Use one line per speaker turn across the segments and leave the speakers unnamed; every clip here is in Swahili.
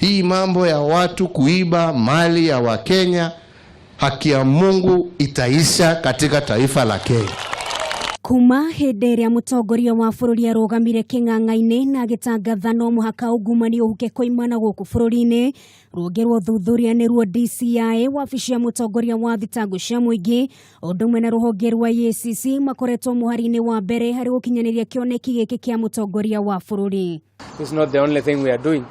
Hii mambo ya watu kuiba mali ya Wakenya, haki ya Mungu itaisha katika taifa la Kenya.
Kuma hĩndĩ ĩrĩa mũtongoria wa bũrũri arũgamire kĩng'ang'a-inĩ na agĩtangatha no mũhaka ungumania ũhuke koimana gũkũ bũrũri-inĩ, rũhonge rwa ũthuthuria nĩruo DCI, wabici ya mũtongoria wa thitango cia mũingĩ, ũndũ ũmwe na rũhonge rwa EACC makoretwo mũhari-inĩ wa mbere harĩ gũkinyanĩria kĩoneki gĩkĩ kĩa mũtongoria wa bũrũri.
This is not the only thing we are doing.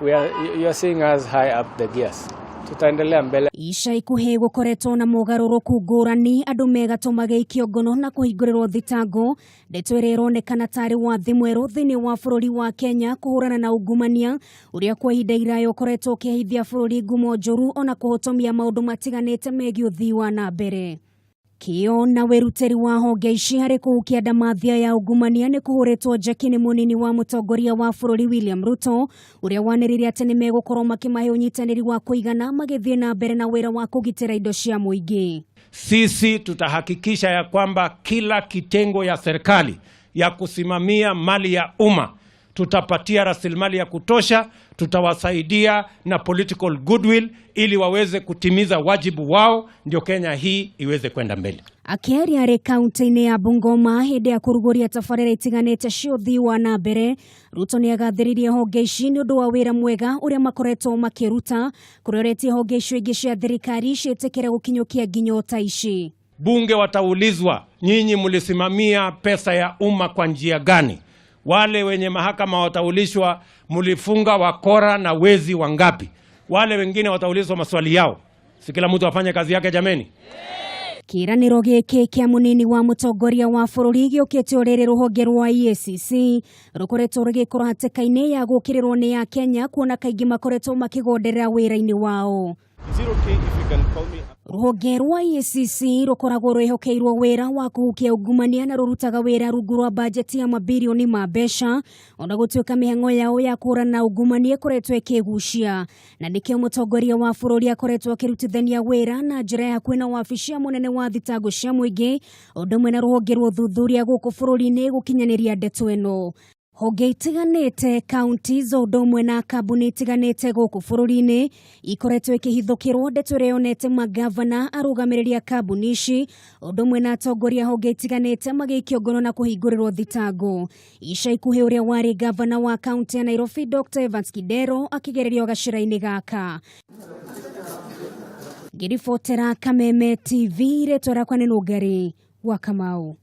You are seeing us high up the gears. Tutaendelea mbele.
Ica ikuhĩ gũkoretwo na mogarũrũku ngũrani, andũ megatũmage ikiongono na kũhingũrĩrwo thitango. Ndeto ĩrĩa ĩronekana tarĩ wathi mwerũ thĩinĩ wa bũrũri wa Kenya kũhũrana na ungumania ũrĩa kwa ihinda iraya ũkoretwo ũkĩhithia bũrũri ngumo njũru ona kũhotomia maũndũ matiganĩte megiĩ ũthii wa na mbere. Kĩo na wĩrutĩri wa honge ici harĩ kũhukia ndamathia ya ungumania nĩ kũhũrĩtwo njeki nĩ mũnini wa mũtongoria wa bũrũri William Ruto, ũrĩa wanĩrĩire atĩ nĩ megũkorwo makĩmahe ũnyitanĩri wa kũigana magĩthiĩ na mbere na wĩra wa kũgitĩra indo cia mũingĩ.
Sisi tutahakikisha ya kwamba kila kitengo ya serikali ya kusimamia mali ya umma tutapatia rasilimali ya kutosha, tutawasaidia na political goodwill ili waweze kutimiza wajibu wao, ndio Kenya hii iweze kwenda mbele.
Akĩaria arĩ kaunti-inĩ ya Bungoma hĩndĩ ya kũrugũria tabarĩra itiganĩte cia ũthii wa na mbere, Ruto nĩ agathĩrĩirie honge ici nĩ ũndũ wa wĩra mwega ũrĩa makoretwo makĩruta, kũrĩoretie honge icio ingĩ cia thirikari ciĩtĩkĩre gũkinyũkia nginyo ta ici.
Bunge wataulizwa, nyinyi mlisimamia pesa ya umma kwa njia gani? Wale wenye mahakama wataulishwa, mulifunga wakora na wezi wangapi? Wale wengine wataulizwa maswali yao. Si kila mtu afanye kazi yake jameni?
Kĩranĩro gĩkĩ kĩa mũnini wa mũtongoria wa bũrũri gĩũkĩte ũrĩrĩ rũhonge rwa EACC rũkoretwo rũgĩkorwo hatĩka-inĩ ya gũkĩrĩrwo nĩ ya Kenya kuona kaingĩ makoretwo makĩgonderera wĩra-inĩ wao. Rũhonge rwa EACC rũkoragwo rwĩhokeirwo wĩra wa kũhukia ungumania na rũrutaga wĩra rungu rwa bajeti ya mabilioni ma mbeca, ona gũtuĩka mĩhang'o yao ya kũhũrana na ungumania ĩkoretwo ĩkĩgucia, na nĩkĩo mũtongoria wa bũrũri akoretwo akĩrutithania wĩra na njĩra ya kwĩna wabici ya mũnene wa thitango cia mũingĩ, ũndũ ũmwe na rũhonge rwa ũthuthuria gũkũ bũrũri-inĩ gũkinyanĩria ndeto ĩno. Honge itiganĩte, kaunti ũndũ ũmwe na kambuni itiganĩte gũkũ bũrũri-inĩ ikoretwo ikĩhithũkĩrwo ndeto ĩrĩa yonete magavana arũgamĩrĩria kambuni ici, ũndũ ũmwe na atongoria honge itiganĩte magĩikio ngono na kũhingũrĩrwo thitango. Ica ikuhĩ ũrĩa warĩ gavana wa kaunti ya Nairobi Dr. Evans Kidero akĩgererio gacĩra-inĩ gaka. Ngĩribotera Kameme TV, rĩtwa rĩakwa nĩ Nũngari wa Kamau.